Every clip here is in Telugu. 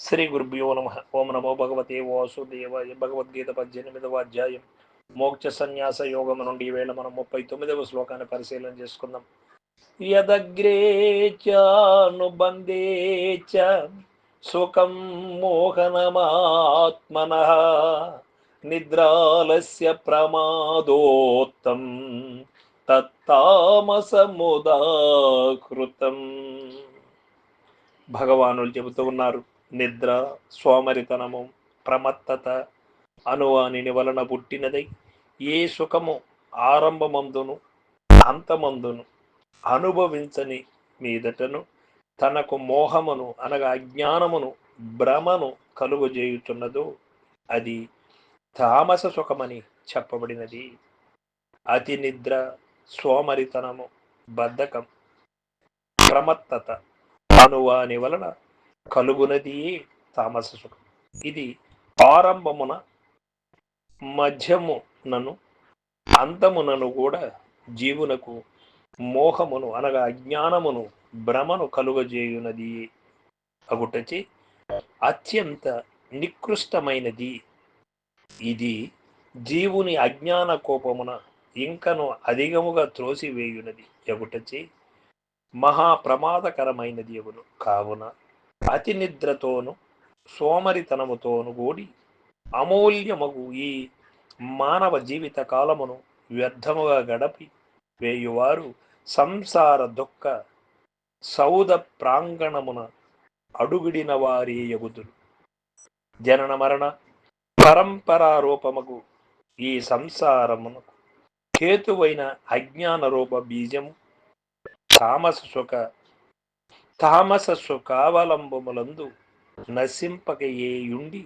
శ్రీ గురుభ్యో నమ. ఓం నమో భగవతే వాసుదేవాయ. భగవద్గీత 18వ అధ్యాయం మోక్ష సన్యాస యోగం నుండి ఈవేళ మనం 39వ శ్లోకాన్ని పరిశీలన చేసుకుందాం. యదగ్రే చానుబంధే చ సుఖం మోహనమాత్మనః నిద్రాలస్య ప్రమాదోత్తం తత్తామసముదాకృతం. భగవానులు చెబుతూ ఉన్నారు, నిద్ర, సోమరితనము, ప్రమత్తత అనువానిని వలన పుట్టినదై ఏ సుఖము ఆరంభమందును అంతమందును అనుభవించని మీదటను తనకు మోహమును అనగా అజ్ఞానమును భ్రమను కలుగజేయుచున్నదో అది తామస సుఖమని చెప్పబడినది. అతి నిద్ర, సోమరితనము, బద్ధకం, ప్రమత్తత అనువాని వలన కలుగునది తామస సుఖం. ఇది ఆరంభమున మధ్యమునను అంతమునను కూడా జీవునకు మోహమును అనగా అజ్ఞానమును భ్రమను కలుగజేయునది అగుటచి అత్యంత నికృష్టమైనది. ఇది జీవుని అజ్ఞాన కోపమున ఇంకను అధికముగా త్రోసివేయునది ఎగుటచి మహాప్రమాదకరమైనది ఎగును. కావున అతి నిద్రతోను సోమరితనముతోను కూడి అమూల్యమగు ఈ మానవ జీవిత కాలమును వ్యర్థముగా గడపి వేయువారు సంసార దుఃఖ సౌద ప్రాంగణమున అడుగిడిన వారి ఎగుదురు. జనన మరణ పరంపరారూపమగు ఈ సంసారమునకు కేతువైన అజ్ఞాన రూప బీజము తామస సుఖావలంబములందు నశింపకయేయుండి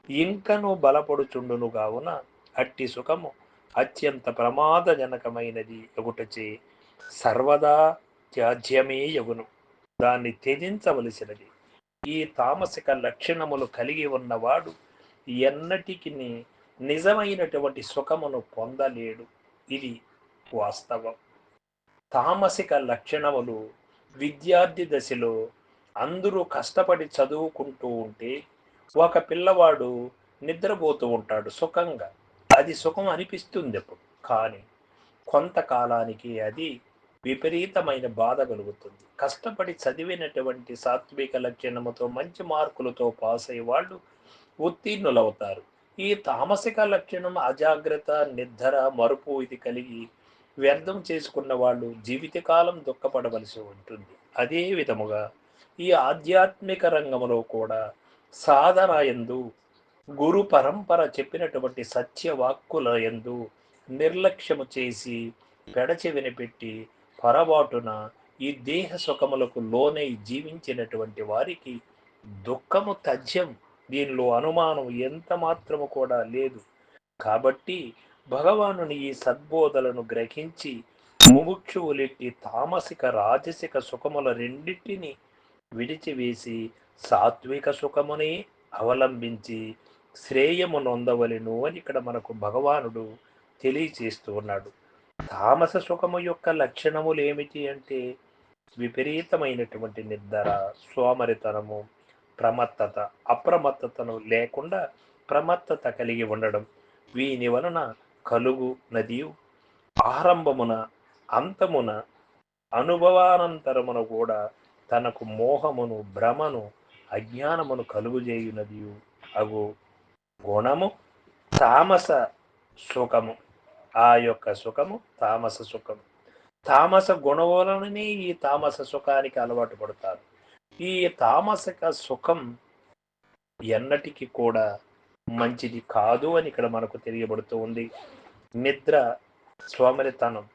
ఇంకను బలపడుచుండును. కావున అట్టి సుఖము అత్యంత ప్రమాదజనకమైనది ఎగుటచే సర్వదా త్యాజ్యమే యగును, దాన్ని త్యజించవలసినది. ఈ తామసిక లక్షణములు కలిగి ఉన్నవాడు ఎన్నటికి నిజమైనటువంటి సుఖమును పొందలేడు. ఇది వాస్తవం. తామసిక లక్షణములు విద్యార్థి దశలో అందరూ కష్టపడి చదువుకుంటూ ఉంటే ఒక పిల్లవాడు నిద్రపోతూ ఉంటాడు సుఖంగా. అది సుఖం అనిపిస్తుంది అప్పుడు, కానీ కొంతకాలానికి అది విపరీతమైన బాధ కలుగుతుంది. కష్టపడి చదివినటువంటి సాత్విక లక్షణముతో మంచి మార్కులతో పాస్ అయ్యే వాళ్ళు ఉత్తీర్ణులవుతారు. ఈ తామసిక లక్షణం అజాగ్రత్త, నిద్ర, మరుపు ఇది కలిగి వ్యర్థం చేసుకున్న వాళ్ళు జీవితకాలం దుఃఖపడవలసి ఉంటుంది. అదే విధముగా ఈ ఆధ్యాత్మిక రంగంలో కూడా సాధన యందు గురు పరంపర చెప్పినటువంటి సత్యవాక్కుల యందు నిర్లక్ష్యము చేసి పెడచెవిన పెట్టి పొరబాటున ఈ దేహ సుఖములకు లోనై జీవించినటువంటి వారికి దుఃఖము తథ్యం. దీనిలో అనుమానం ఎంత మాత్రము కూడా లేదు. కాబట్టి భగవానుని ఈ సద్బోధలను గ్రహించి ముముక్షువులెట్టి తామసిక రాజసిక సుఖముల రెండింటిని విడిచివేసి సాత్విక సుఖమునే అవలంబించి శ్రేయము నొందవలెను అని ఇక్కడ మనకు భగవానుడు తెలియచేస్తూ ఉన్నాడు. తామస సుఖము యొక్క లక్షణములు ఏమిటి అంటే విపరీతమైనటువంటి నిద్ర, సోమరితనము, ప్రమత్తత, అప్రమత్తతను లేకుండా ప్రమత్తత కలిగి ఉండడం. వీని వలన కలుగు నదియు ఆరంభమున అంతమున అనుభవానంతరమున కూడా తనకు మోహమును భ్రమను అజ్ఞానమును కలుగుజేయునదియు అగు గుణము తామస సుఖము. ఆ యొక్క సుఖము తామస సుఖము. తామస గుణం వలననే ఈ తామస సుఖానికి అలవాటు పడతారు. ఈ తామసిక సుఖం ఎన్నటికీ కూడా మంచిది కాదు అని ఇక్కడ మనకు తెలియబడుతూ ఉంది. నిద్ర, సోమరితనం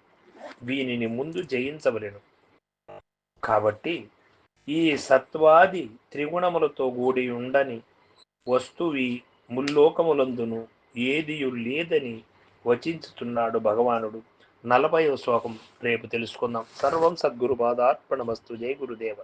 వీనిని ముందు జయించవలెను. కాబట్టి ఈ సత్వాది త్రిగుణములతో కూడి ఉండని వస్తువి ముల్లోకములందును ఏదియు లేదని వచించుతున్నాడు భగవానుడు. 40వ శ్లోకం రేపు తెలుసుకుందాం. సర్వం సద్గురు పాదార్పణమస్తు. జై గురుదేవ.